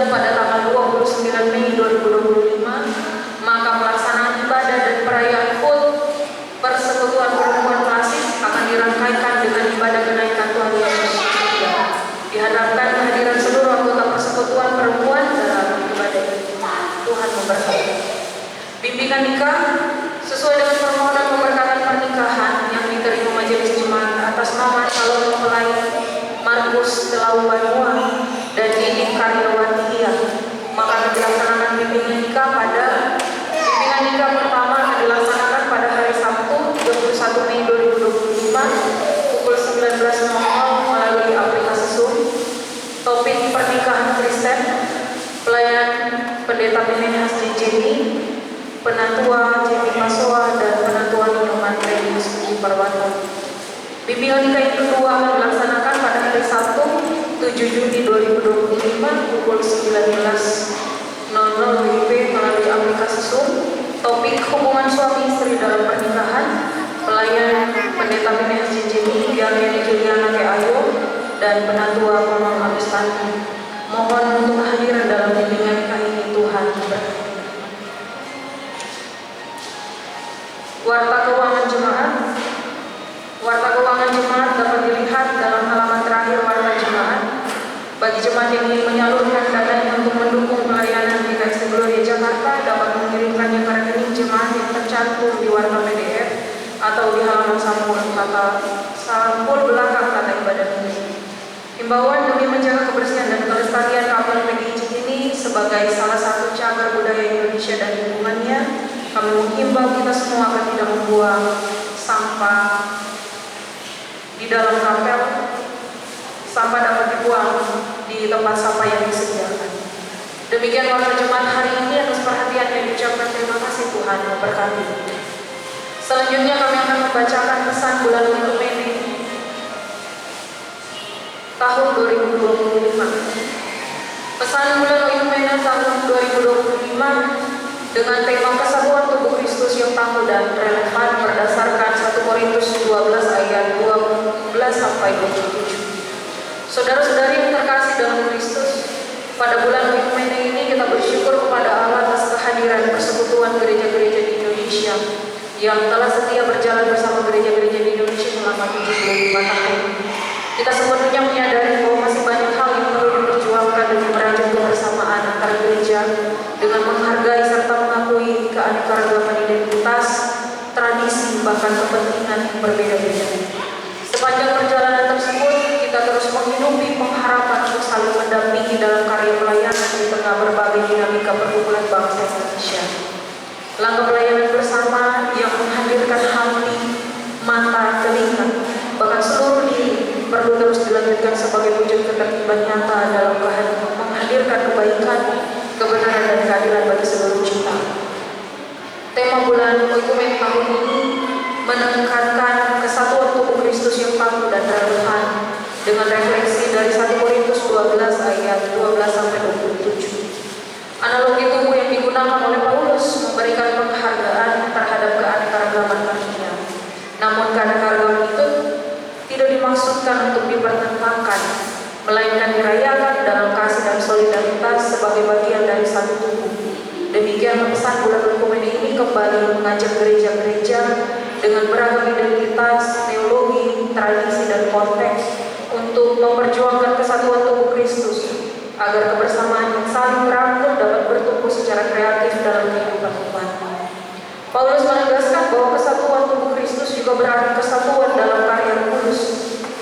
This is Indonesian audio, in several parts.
jatuh pada tanggal 29 Mei 2025, maka pelaksanaan ibadah dan perayaan HUT Persekutuan Perempuan Klasik akan dirangkaikan dengan ibadah kenaikan Tuhan Yesus. Diharapkan kehadiran seluruh anggota Persekutuan Perempuan dalam ibadah ini. Tuhan memberkati. Bimbingan nikah sesuai dengan permohonan pemberkatan pernikahan yang diterima Majelis Jemaat atas nama calon mempelai Markus Telau Banua dan Edi Karyawati, maka akan dilaksanakan bimbingan nikah pada bimbingan nikah pertama akan dilaksanakan pada hari Sabtu 31 Mei 2025 pukul 19.00 melalui aplikasi Zoom. Topik pernikahan Kristen, pelayan Pendeta Pinehas Jejeni, Penatua Jemi Pasoa, dan Penatua Nyoman Relius Parwanto. Bimbingan nikah yang kedua akan dilaksanakan pada hari Sabtu 7 Juni 2025 pukul 19.00 WIB melalui aplikasi Zoom. Topik hubungan suami istri dalam pernikahan, pelayan Pendeta Pinehas Jejeni, Gianni Juliana Ayo, dan Penatua Komang Agustani. Mohon untuk kehadiran dalam bimbingan nikah ini. Tuhan berkati. Warta keuangan jemaat. Warta keuangan jemaat dapat dilihat dalam halaman terakhir warta jemaat. Bagi jemaat yang ingin menyalurkan dana untuk mendukung pelayanan di GKST Gloria Jakarta dapat mengirimkannya ke rekening jemaat yang tercantum di warta PDF atau di halaman sampul belakang tata ibadah ini. Himbauan demi menjaga kebersihan dan kelestarian kapal PGI ini sebagai salah satu cagar budaya Indonesia dan lingkungannya, kami menghimbau kita semua agar tidak membuang sampah di dalam kapel. Sampah dapat dibuang di tempat sampah yang disediakan. Demikian warta jemaat hari ini. Atas perhatiannya diucapkan terima kasih. Tuhan memberkati. Selanjutnya kami akan membacakan pesan bulan Ekumene tahun 2025. Pesan bulan Ekumene tahun 2025 dengan tema kesatuan tubuh Kristus yang tangguh dan relevan berdasarkan 1 Korintus 12 ayat 12 sampai 27. Saudara-saudari yang terkasih dalam Kristus, pada bulan Ekumene ini kita bersyukur kepada Allah atas kehadiran persekutuan gereja-gereja di Indonesia yang telah setia berjalan bersama gereja-gereja di Indonesia selama 75 tahun. Kita sepenuhnya menyadari bahwa masih banyak hal yang perlu diperjuangkan demi merajut kebersamaan antar gereja dengan menghargai serta mengakui keanekaragaman identitas, tradisi, bahkan kepentingan yang berbeda-beda. Sepanjang perjalanan tersebut, kita terus menghidupi pengharapan untuk saling mendampingi dalam karya pelayanan di tengah berbagai dinamika perkumpulan bangsa Indonesia. Langkah pelayanan bersama yang menghadirkan hati, mata, telinga, bahkan seluruh diri perlu terus dilanjutkan sebagai wujud ketertiban nyata dalam menghadirkan kebaikan, kebenaran, dan keadilan bagi seluruh ciptaan. Tema bulan Ekumene tahun ini menekankan kesatuan tubuh Kristus yang tangguh dan relevan dengan refleksi dari 1 Korintus 12 ayat 12 sampai 27. Analogi tubuh yang digunakan oleh Paulus memberikan penghargaan terhadap keanekaragaman karunia. Namun keanekaragaman itu tidak dimaksudkan untuk dipertentangkan, melainkan dirayakan dalam kasih dan solidaritas sebagai bagian dari satu tubuh. Demikian pesan bulan Ekumene ini kembali mengajak gereja-gereja dengan beragam identitas, teologi, tradisi, dan konteks untuk memperjuangkan kesatuan tubuh Kristus agar kebersamaan yang saling merangkul dapat bertumbuh secara kreatif dalam kehidupan umat. Paulus menegaskan bahwa kesatuan tubuh Kristus juga berarti kesatuan dalam karya kudus.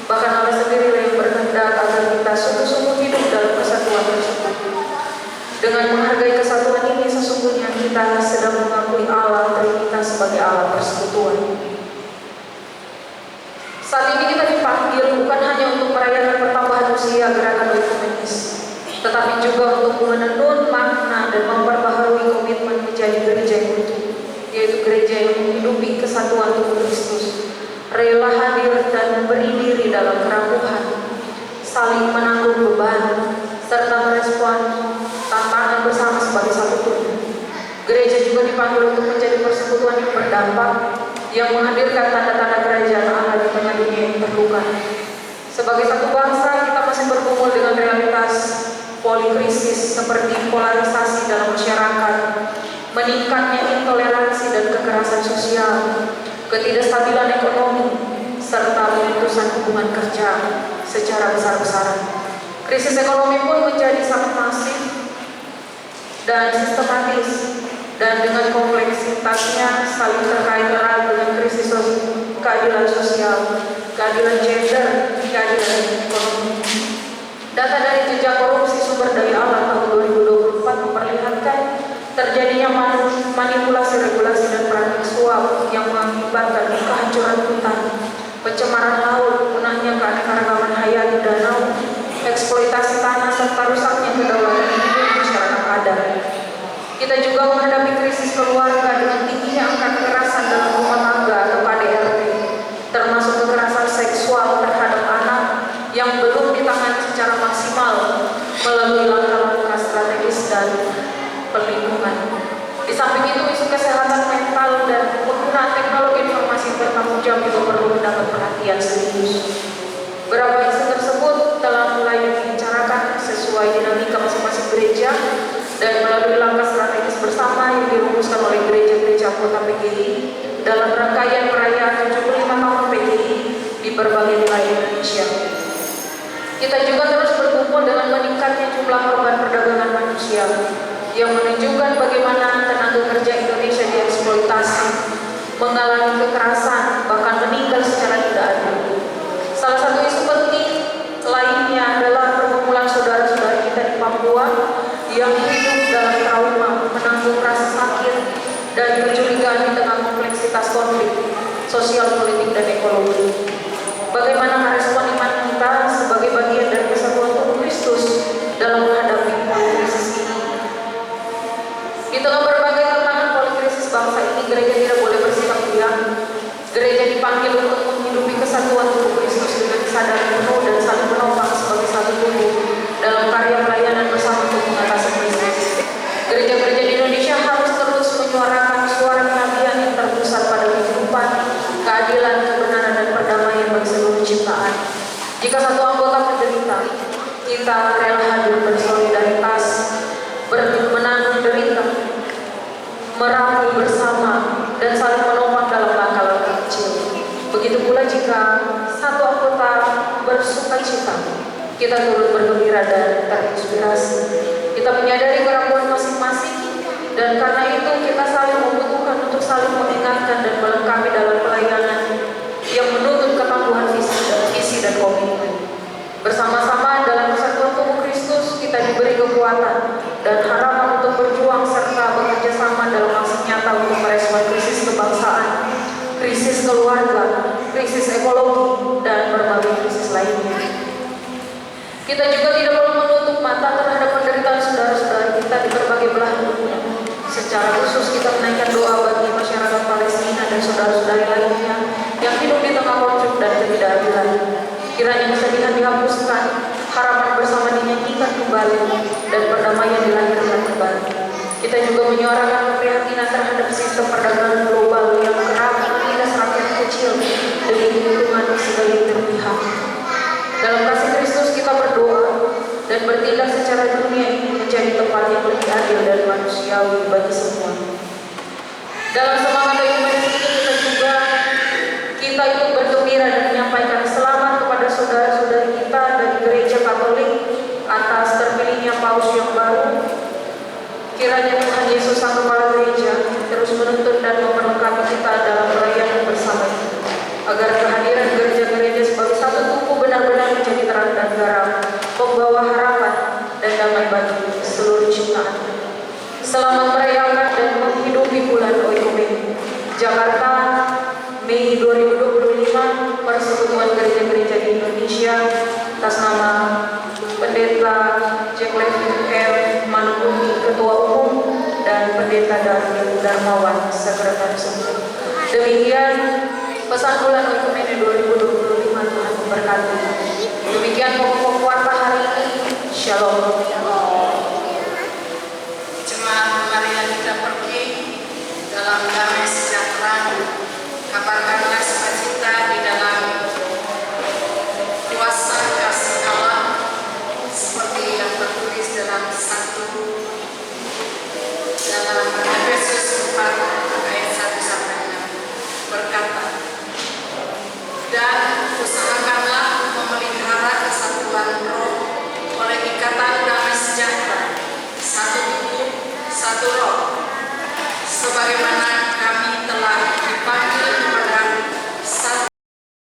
Bahkan Allah sendiri yang berkehendak agar kita sungguh-sungguh hidup dalam kesatuan tersebut. Dengan menghargai kesatuan ini, sesungguhnya kita sedang mengakui Allah Trinitas sebagai Allah persekutuan. Saat ini kita dipanggil bukan hanya untuk merayakan pertambahan usia gerakan ekumenis, tetapi juga untuk menenun makna dan memperbaharui komitmen menjadi gereja yang utuh, yaitu gereja yang menghidupi kesatuan tubuh Kristus, rela hadir dan memberi diri dalam kerampuhan, saling menanggung beban, serta merespon tantangan bersama sebagai satu tubuh. Gereja juga dipanggil untuk menjadi persekutuan yang berdampak, yang menghadirkan tanda-tanda kerajaan Allah di tengah dunia yang terluka. Sebagai satu bangsa, kita masih bergumul dengan realitas polikrisis seperti polarisasi dalam masyarakat, meningkatnya intoleransi dan kekerasan sosial, ketidakstabilan ekonomi, serta pemutusan hubungan kerja secara besar-besaran. Krisis ekonomi pun menjadi sangat masif dan sistematis, dan dengan kompleksitasnya saling terkait erat dengan krisis keadilan sosial, keadilan gender, keadilan ekonomi. Data dari jejak korupsi sumber daya alam tahun 2024 memperlihatkan terjadinya manipulasi regulasi dan praktik suap yang mengakibatkan kehancuran hutan, pencemaran laut, punahnya keanekaragaman hayati danau, eksploitasi tanah, serta rusaknya kedaulatan hidup masyarakat adat. Kita juga menghadapi krisis keluarga dengan tingginya angka kekerasan dalam rumah tangga atau KDRT, termasuk kekerasan seksual terhadap anak yang belum ditangani secara maksimal melalui langkah-langkah strategis dan perlindungan. Di samping itu, isu kesehatan mental dan penggunaan teknologi informasi bertanggung jawab juga perlu mendapat perhatian serius. Beberapa isu tersebut telah mulai dibicarakan sesuai dinamika masing-masing gereja dan melalui langkah strategis bersama yang dirumuskan oleh gereja-gereja kota PGI dalam rangkaian perayaan 75 tahun PGI di berbagai wilayah Indonesia. Kita juga terus berkumpul dengan meningkatnya jumlah korban perdagangan manusia yang menunjukkan bagaimana tenaga kerja Indonesia dieksploitasi, mengalami kekerasan, bahkan meninggal secara tidak adil. Salah satu isu penting lainnya adalah perkumpulan saudara-saudara kita di Papua yang hidup dalam trauma, menanggung rasa sakit dan kecurigaan di tengah kompleksitas konflik sosial, politik, dan ekologi. Bagaimana respon iman kita sebagai bagian dari kesatuan tubuh Kristus dalam menghadapi krisis ini? Di tengah berbagai tantangan polikrisis bangsa ini, gereja tidak boleh bersikap diam. Gereja dipanggil untuk menghidupi kesatuan tubuh Kristus dengan kesadaran penuh dan saling menopang sebagai satu tubuh dalam karya pelayanan bersama untuk mengatasi krisis. Gereja-gereja di Indonesia harus terus menyuarakan suara kenabian yang terpusat pada kehidupan, keadilan, kebenaran, dan perdamaian bagi seluruh ciptaan. Jika satu anggota menderita, kita rela hadir bersolidaritas, menanggung derita, meramu bersama, dan saling menopang dalam langkah-langkah kecil. Begitu pula jika satu anggota bersuka cita, kita turut bergembira dan terinspirasi. Kita menyadari keraguan masing-masing, dan karena itu kita saling membutuhkan untuk saling mengingatkan dan melengkapi dalam pelayanan yang menuntut ketangguhan visi dan komitmen. Bersama-sama dalam kesatuan tubuh Kristus, kita diberi kekuatan dan harapan untuk berjuang serta bekerja sama dalam aksi nyata untuk merespon krisis kebangsaan, krisis keluarga, krisis ekologi, dan berbagai krisis lainnya. Kita juga tidak perlu menutup mata terhadap penderitaan saudara-saudara kita di berbagai belahan dunia. Secara khusus kita menaikkan doa bagi masyarakat Palestina dan saudara-saudari lainnya yang hidup di tengah konflik dan ketidakadilan. Kiranya kesedihan dihapuskan, harapan bersama dinyanyikan kembali, dan perdamaian dilahirkan kembali. Kita juga menyuarakan keprihatinan terhadap sistem perdagangan global yang kerap menindas rakyat kecil demi keuntungan sebagian pihak. Dalam kasih Kristus kita berdoa dan bertindak secara dunia ini menjadi tempat yang lebih adil dan manusiawi bagi semua. Dalam semangat ekumenis ini kita ikut bergembira dan menyampaikan selamat kepada saudara-saudari kita dari Gereja Katolik atas terpilihnya Paus yang baru. Kiranya Tuhan Yesus Sang Kepala Gereja terus menuntun dan memperlengkapi kita dalam perayaan bersama ini, agar kehadiran gereja-gereja sebagai satu tubuh benar-benar menjadi terang dan garam, membawa harapan dan damai bagi seluruh ciptaan. Selamat merayakan dan menghidupi bulan Oikumene. Jakarta, Mei 2025, Persekutuan Gereja-Gereja di Indonesia, atas nama Pendeta Jack Levin R. Manubumi, Ketua Umum, dan Pendeta Daniel Darmawan, Sekretaris Umum. Demikian pesan bulan Oikumene 2025, Tuhan memberkati. Demikian pokok-pokok warta hari ini. Shalom.